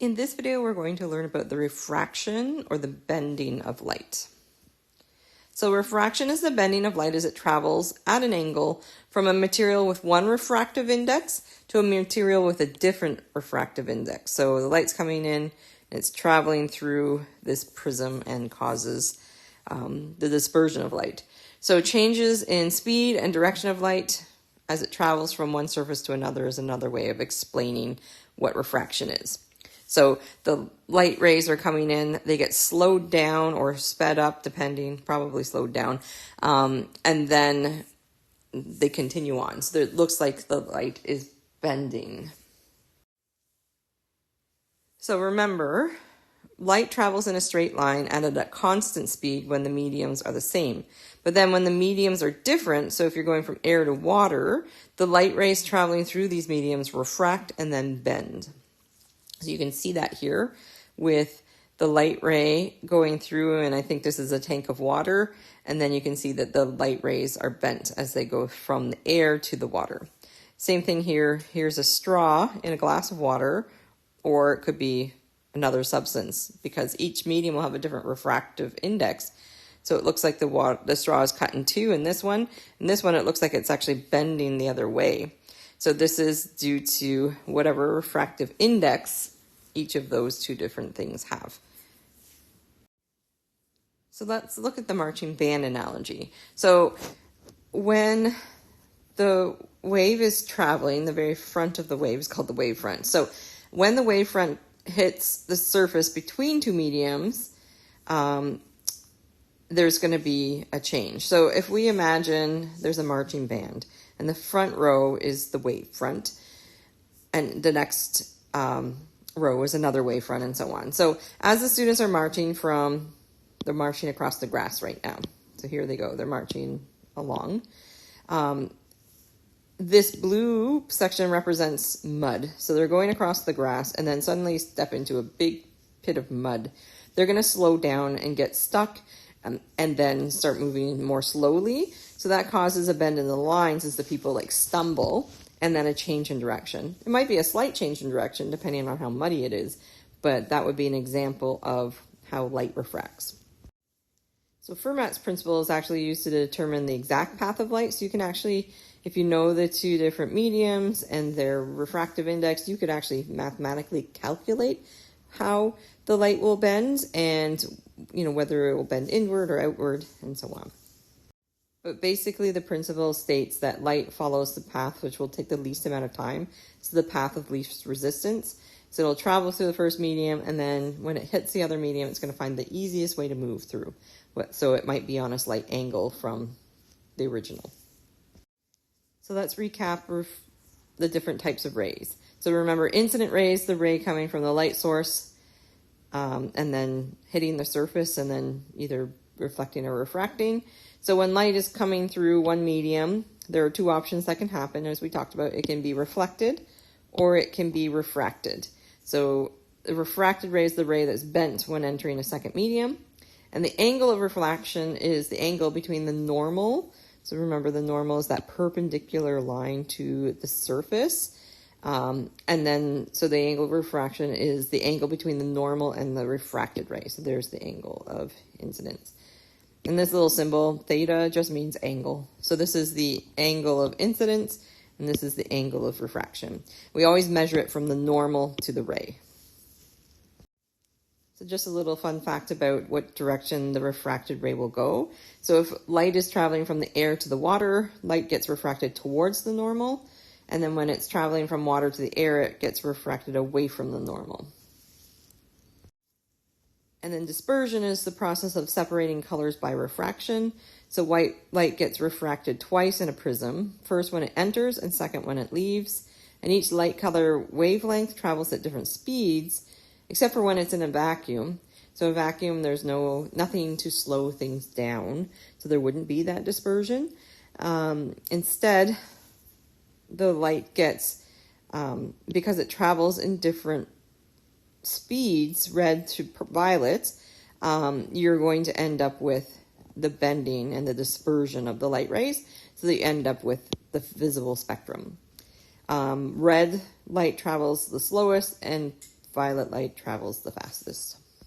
In this video, we're going to learn about the refraction or the bending of light. So refraction is the bending of light as it travels at an angle from a material with one refractive index to a material with a different refractive index. So the light's coming in, it's traveling through this prism and causes the dispersion of light. So changes in speed and direction of light as it travels from one surface to another is another way of explaining what refraction is. So the light rays are coming in, they get slowed down or sped up, depending, probably slowed down, and then they continue on. So it looks like the light is bending. So remember, light travels in a straight line and at a constant speed when the mediums are the same. But then when the mediums are different, so if you're going from air to water, the light rays traveling through these mediums refract and then bend. So you can see that here with the light ray going through, and I think this is a tank of water, and then you can see that the light rays are bent as they go from the air to the water. Same thing here. Here's a straw in a glass of water, or it could be another substance, because each medium will have a different refractive index. So it looks like the straw is cut in two in this one. In this one, it looks like it's actually bending the other way. So this is due to whatever refractive index each of those two different things have. So let's look at the marching band analogy. So when the wave is traveling, the very front of the wave is called the wave front. So when the wave front hits the surface between two mediums, there's going to be a change. So if we imagine there's a marching band, and the front row is the wave front, and the next row is another wave front, and so on. So as the students are marching they're marching across the grass right now. So here they go, they're marching along. This blue section represents mud. So they're going across the grass and then suddenly step into a big pit of mud. They're going to slow down and get stuck and then start moving more slowly. So that causes a bend in the lines as the people stumble, and then a change in direction. It might be a slight change in direction depending on how muddy it is, but that would be an example of how light refracts. So FERMATS principle is actually used to determine the exact path of light. So you can actually, if you know the two different mediums and their refractive index, you could actually mathematically calculate how the light will bend and whether it will bend inward or outward and so on. But basically the principle states that light follows the path which will take the least amount of time. So the path of least resistance. So it'll travel through the first medium, and then when it hits the other medium, it's going to find the easiest way to move through. So it might be on a slight angle from the original. So let's recap the different types of rays. So remember, incident rays, the ray coming from the light source, and then hitting the surface and then either reflecting or refracting. So when light is coming through one medium, there are two options that can happen, as we talked about. It can be reflected or it can be refracted. So the refracted ray is the ray that's bent when entering a second medium. And the angle of refraction is the angle between the normal. So remember, the normal is that perpendicular line to the surface. So the angle of refraction is the angle between the normal and the refracted ray. So there's the angle of incidence. And this little symbol, theta, just means angle. So this is the angle of incidence, and this is the angle of refraction. We always measure it from the normal to the ray. So just a little fun fact about what direction the refracted ray will go. So if light is traveling from the air to the water, light gets refracted towards the normal. And then when it's traveling from water to the air, it gets refracted away from the normal. And then dispersion is the process of separating colors by refraction. So white light gets refracted twice in a prism, first when it enters and second when it leaves. And each light color wavelength travels at different speeds, except for when it's in a vacuum. So a vacuum, there's nothing to slow things down, so there wouldn't be that dispersion. Instead, the light gets, because it travels in different speeds, red to violet, you're going to end up with the bending and the dispersion of the light rays, so that you end up with the visible spectrum. Red light travels the slowest, and violet light travels the fastest.